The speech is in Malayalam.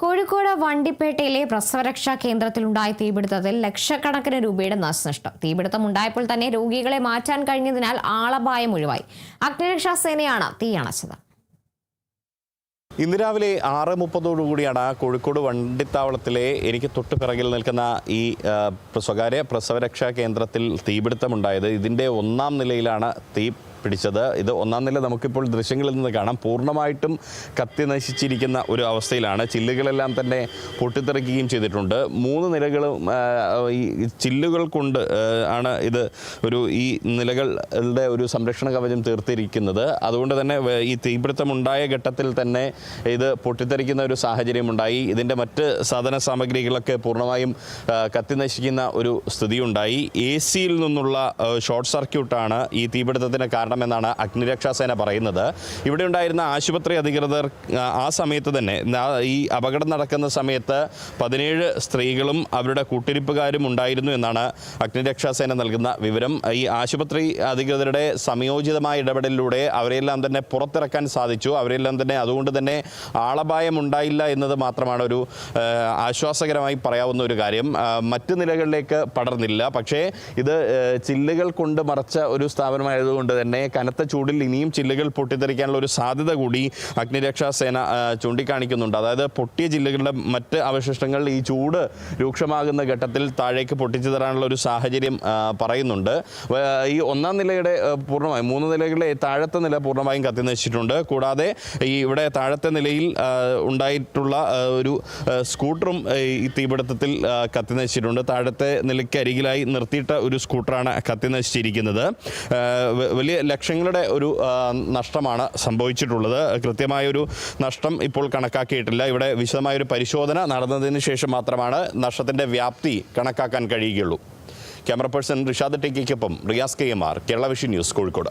കോഴിക്കോട് വണ്ടിപ്പേട്ടയിലെ പ്രസവരക്ഷാ കേന്ദ്രത്തിലുണ്ടായ തീപിടുത്തത്തിൽ ലക്ഷക്കണക്കിന് രൂപയുടെ നാശനഷ്ടം. തീപിടുത്തമുണ്ടായപ്പോൾ തന്നെ രോഗികളെ മാറ്റാൻ കഴിഞ്ഞതിനാൽ ആളപായം ഒഴിവായി. അഗ്നിരക്ഷാ സേനയാണ് തീയണച്ചത്. ഇന്ന് രാവിലെ 6:30 കോഴിക്കോട് വണ്ടിത്താവളത്തിലെ എനിക്ക് തൊട്ട് പിറകിൽ നിൽക്കുന്ന ഈ സ്വകാര്യ പ്രസവരക്ഷാ കേന്ദ്രത്തിൽ തീപിടുത്തമുണ്ടായത്. ഇതിൻ്റെ 1-ാം നിലയിലാണ് തീ പിടിച്ചത്. ഇത് 1-ാം നില നമുക്കിപ്പോൾ ദൃശ്യങ്ങളിൽ നിന്ന് കാണാം. പൂർണ്ണമായിട്ടും കത്തി നശിച്ചിരിക്കുന്ന ഒരു അവസ്ഥയിലാണ്. ചില്ലുകളെല്ലാം തന്നെ പൊട്ടിത്തെറിക്കുകയും ചെയ്തിട്ടുണ്ട്. 3 നിലകളും ഈ ചില്ലുകൾ കൊണ്ട് ആണ് ഇത് ഈ നിലകളുടെ ഒരു സംരക്ഷണ കവചം തീർത്തിരിക്കുന്നത്. അതുകൊണ്ട് തന്നെ ഈ തീപിടുത്തമുണ്ടായ ഘട്ടത്തിൽ തന്നെ ഇത് പൊട്ടിത്തെറിക്കുന്ന ഒരു സാഹചര്യമുണ്ടായി. ഇതിൻ്റെ മറ്റ് സാധന സാമഗ്രികളൊക്കെ പൂർണ്ണമായും കത്തി നശിക്കുന്ന ഒരു സ്ഥിതിയുണ്ടായി. AC-യിൽ നിന്നുള്ള ഷോർട്ട് സർക്യൂട്ടാണ് ഈ തീപിടുത്തത്തിന് കാരണമെന്നാണ് അഗ്നിരക്ഷാസേന പറയുന്നത്. ഇവിടെ ഉണ്ടായിരുന്ന ആശുപത്രി അധികൃതർ ആ സമയത്ത് തന്നെ ഈ അപകടം നടക്കുന്ന സമയത്ത് 17 സ്ത്രീകളും അവരുടെ കൂട്ടിരിപ്പുകാരും ഉണ്ടായിരുന്നു എന്നാണ് അഗ്നിരക്ഷാസേന നൽകുന്ന വിവരം. ഈ ആശുപത്രി അധികൃതരുടെ സംയോജിതമായ ഇടപെടലിലൂടെ അവരെല്ലാം തന്നെ പുറത്തിറക്കാൻ സാധിച്ചു. അവരെല്ലാം തന്നെ അതുകൊണ്ട് തന്നെ ആളപായം ഉണ്ടായില്ല എന്നത് മാത്രമാണ് ഒരു ആശ്വാസകരമായി പറയാവുന്ന ഒരു കാര്യം. മറ്റ് നിലകളിലേക്ക് പടർന്നില്ല. പക്ഷേ ഇത് ചില്ലുകൾ കൊണ്ട് മറച്ച ഒരു സ്ഥാപനമായതുകൊണ്ട് തന്നെ കനത്ത ചൂടിൽ ഇനിയും ചില്ലുകൾ പൊട്ടിത്തെറിക്കാനുള്ള ഒരു സാധ്യത കൂടി അഗ്നിരക്ഷാസേന ചൂണ്ടിക്കാണിക്കുന്നുണ്ട്. അതായത് പൊട്ടിയ ചില്ലുകളുടെ മറ്റ് അവശിഷ്ടങ്ങൾ ഈ ചൂട് രൂക്ഷമാകുന്ന ഘട്ടത്തിൽ താഴേക്ക് പൊട്ടിച്ചു തരാനുള്ള ഒരു സാഹചര്യം പറയുന്നുണ്ട്. ഈ 1-ാം നിലയുടെ പൂർണ്ണമായും 3 നിലകളുടെ താഴത്തെ നില പൂർണ്ണമായും കത്തി നശിച്ചിട്ടുണ്ട്. കൂടാതെ ഇവിടെ താഴത്തെ നിലയിൽ ഉണ്ടായിട്ടുള്ള ഒരു സ്കൂട്ടറും ഈ തീപിടുത്തത്തിൽ കത്തി നശിച്ചിട്ടുണ്ട്. താഴത്തെ നിലയ്ക്ക് അരികിലായി നിർത്തിയിട്ട ഒരു സ്കൂട്ടറാണ് കത്തി നശിച്ചിരിക്കുന്നത്. വലിയ ലക്ഷങ്ങളുടെ ഒരു നഷ്ടമാണ് സംഭവിച്ചിട്ടുള്ളത്. കൃത്യമായൊരു നഷ്ടം ഇപ്പോൾ കണക്കാക്കിയിട്ടില്ല. ഇവിടെ വിശദമായൊരു പരിശോധന നടന്നതിന് ശേഷം മാത്രമാണ് നഷ്ടത്തിൻ്റെ വ്യാപ്തി കണക്കാക്കാൻ കഴിയുകയുള്ളൂ. ക്യാമറ പേഴ്സൺ റിഷാദ് ടെക്കിക്കൊപ്പം Riyas KMR, Kerala vision news, Kozhikode.